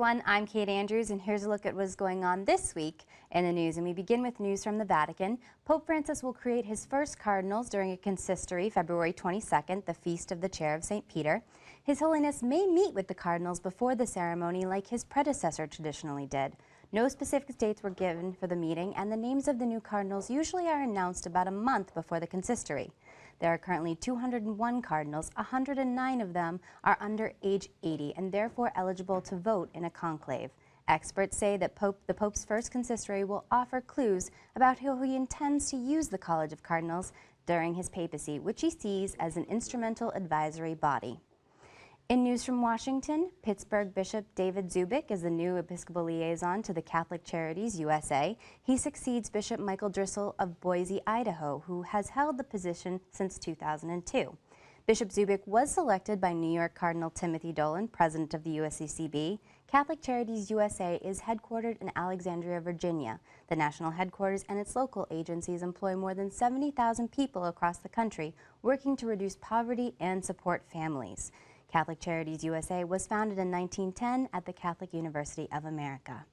everyone, I'm Kate Andrews, and here's a look at what's going on this week in the news. And we begin with news from the Vatican. Pope Francis will create his first cardinals during a consistory February 22nd, the Feast of the Chair of St. Peter. His Holiness may meet with the cardinals before the ceremony like his predecessor traditionally did. No specific dates were given for the meeting, and the names of the new cardinals usually are announced about a month before the consistory. There are currently 201 cardinals. 109 of them are under age 80 and therefore eligible to vote in a conclave. Experts say that the Pope's first consistory will offer clues about how he intends to use the College of Cardinals during his papacy, which he sees as an instrumental advisory body. In news from Washington, Pittsburgh Bishop David Zubik is the new Episcopal liaison to the Catholic Charities USA. He succeeds Bishop Michael Driscoll of Boise, Idaho, who has held the position since 2002. Bishop Zubik was selected by New York Cardinal Timothy Dolan, president of the USCCB. Catholic Charities USA is headquartered in Alexandria, Virginia. The national headquarters and its local agencies employ more than 70,000 people across the country, working to reduce poverty and support families. Catholic Charities USA was founded in 1910 at the Catholic University of America.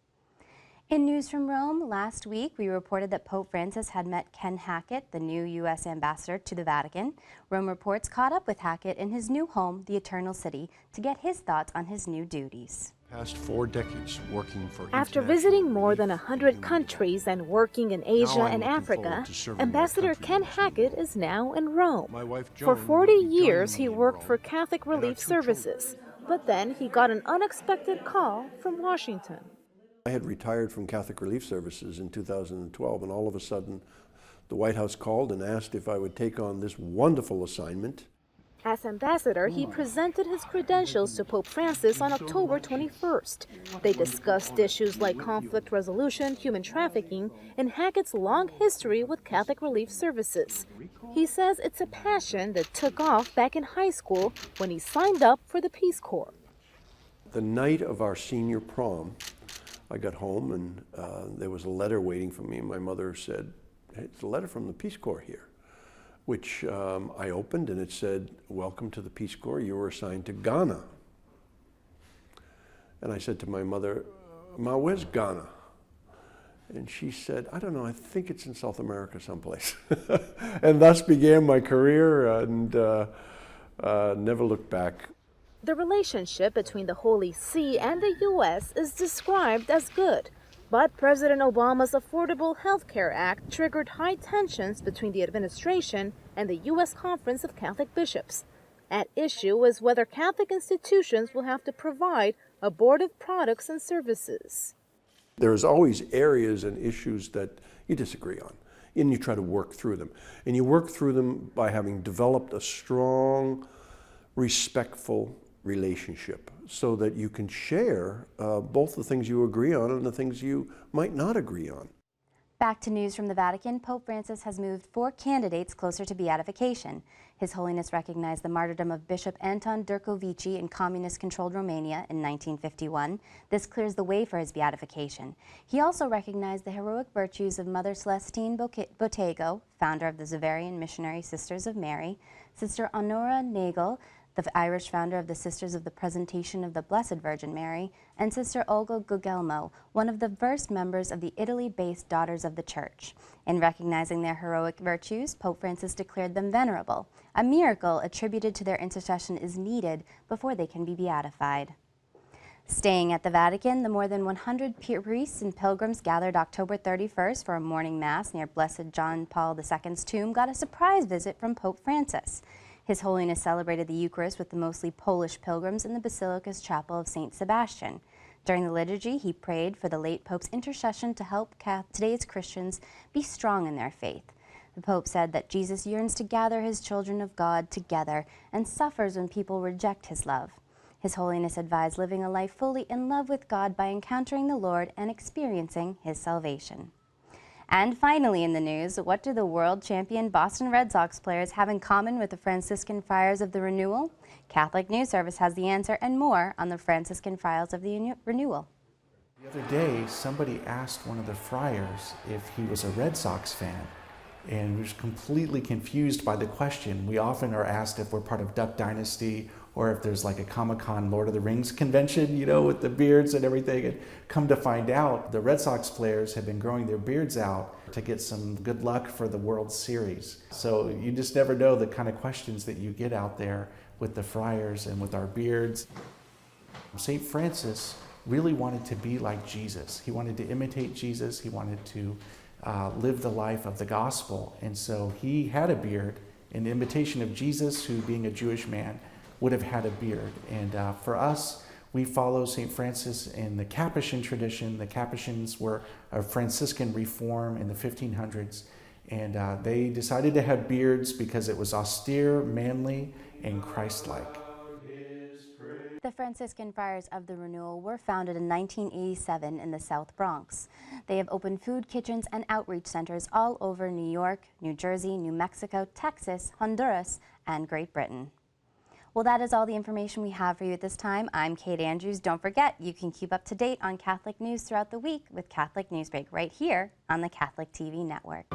In news from Rome, last week we reported that Pope Francis had met Ken Hackett, the new U.S. ambassador to the Vatican. Rome reports caught up with Hackett in his new home, the Eternal City, to get his thoughts on his new duties. Past 4 decades working for After visiting more than 100 countries and working in Asia and Africa, Ambassador Ken Hackett is now in Rome. For 40 years, he worked for Catholic Relief Services, but then he got an unexpected call from Washington. I had retired from Catholic Relief Services in 2012, and all of a sudden, the White House called and asked if I would take on this wonderful assignment. As ambassador, he presented his credentials to Pope Francis on October 21st. They discussed issues like conflict resolution, human trafficking, and Hackett's long history with Catholic Relief Services. He says it's a passion that took off back in high school when he signed up for the Peace Corps. The night of our senior prom, I got home and there was a letter waiting for me, and my mother said, "Hey, it's a letter from the Peace Corps here," which I opened, and it said, "Welcome to the Peace Corps, you were assigned to Ghana." And I said to my mother, "Ma, where's Ghana?" And she said, "I don't know, I think it's in South America someplace." And thus began my career, and never looked back. The relationship between the Holy See and the U.S. is described as good. But President Obama's Affordable Health Care Act triggered high tensions between the administration and the U.S. Conference of Catholic Bishops. At issue is whether Catholic institutions will have to provide abortive products and services. There's always areas and issues that you disagree on, and you try to work through them. And you work through them by having developed a strong, respectful relationship so that you can share both the things you agree on and the things you might not agree on. Back to news from the Vatican, Pope Francis has moved 4 candidates closer to beatification. His Holiness recognized the martyrdom of Bishop Anton Durkovici in communist-controlled Romania in 1951. This clears the way for his beatification. He also recognized the heroic virtues of Mother Celestine Bottego, founder of the Xaverian Missionary Sisters of Mary, Sister Honora Nagel, the Irish founder of the Sisters of the Presentation of the Blessed Virgin Mary, and Sister Olga Gugelmo, one of the first members of the Italy-based Daughters of the Church. In recognizing their heroic virtues, Pope Francis declared them venerable. A miracle attributed to their intercession is needed before they can be beatified. Staying at the Vatican, the more than 100 priests and pilgrims gathered October 31st for a morning mass near Blessed John Paul II's tomb got a surprise visit from Pope Francis. His Holiness celebrated the Eucharist with the mostly Polish pilgrims in the Basilica's Chapel of St. Sebastian. During the liturgy, he prayed for the late Pope's intercession to help today's Christians be strong in their faith. The Pope said that Jesus yearns to gather his children of God together and suffers when people reject his love. His Holiness advised living a life fully in love with God by encountering the Lord and experiencing his salvation. And finally in the news, what do the world champion Boston Red Sox players have in common with the Franciscan Friars of the Renewal? Catholic News Service has the answer and more on the Franciscan Friars of the Renewal. The other day, somebody asked one of the friars if he was a Red Sox fan, and was completely confused by the question. We often are asked if we're part of Duck Dynasty or if there's like a Comic-Con Lord of the Rings convention, you know, with the beards and everything. And come to find out, the Red Sox players have been growing their beards out to get some good luck for the World Series. So you just never know the kind of questions that you get out there with the friars and with our beards. St. Francis really wanted to be like Jesus. He wanted to imitate Jesus. He wanted to live the life of the gospel. And so he had a beard in imitation of Jesus, who, being a Jewish man, would have had a beard. And for us, we follow St. Francis in the Capuchin tradition. The Capuchins were a Franciscan reform in the 1500s. And they decided to have beards because it was austere, manly, and Christ-like. The Franciscan Friars of the Renewal were founded in 1987 in the South Bronx. They have opened food kitchens and outreach centers all over New York, New Jersey, New Mexico, Texas, Honduras, and Great Britain. Well, that is all the information we have for you at this time. I'm Kate Andrews. Don't forget, you can keep up to date on Catholic news throughout the week with Catholic Newsbreak right here on the Catholic TV Network.